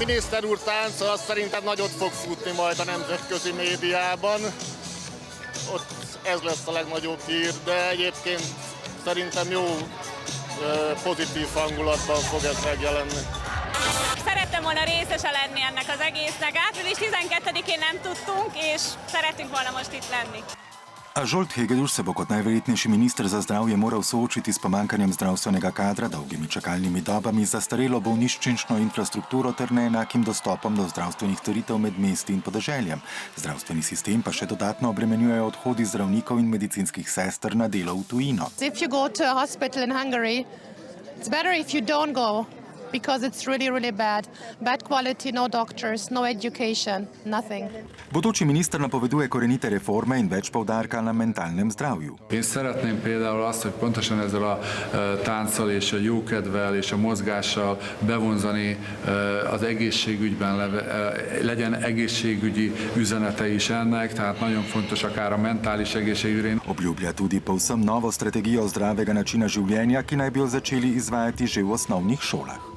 Miniszter úr tánca az szerintem nagyot fog futni majd a nemzetközi médiában. Ott ez lesz a legnagyobb hír, de egyébként szerintem jó, pozitív hangulatban fog ez megjelenni. Szerettem volna részese lenni ennek az egésznek. Április 12-én nem tudtunk, és szeretünk volna most itt lenni. A Žolt Hegedus se bo kot najverjetnejši minister za zdravje moral soočiti s pomankanjem zdravstvenega kadra, dolgimi čakalnimi dobami, zastarelo bolnišnično infrastrukturo ter neenakim dostopom do zdravstvenih storitev med mesti in podeželjem. Zdravstveni sistem pa še dodatno obremenjujejo odhodi zdravnikov in medicinskih sester na delo v tujino. If you go to a hospital in Hungary, it's better if you don't go, because it's really, really bad. Bad quality, no doctors, no education, nothing. Bodoči minister napoveduje korenite reforme in več poudarka na mentalnem zdravju. Én szeretném például azt, hogy pontosan ezzel a tánccal és a jókedvel és a mozgással bevonzani az egészségügyben, legyen egészségügyi üzenete is ennek, tehát nagyon fontos akár a mentális egészségügyre. Obljublja tudi povsem novo strategijo zdravega načina življenja, ki naj bi jo začeli izvajati že v osnovnih šolah.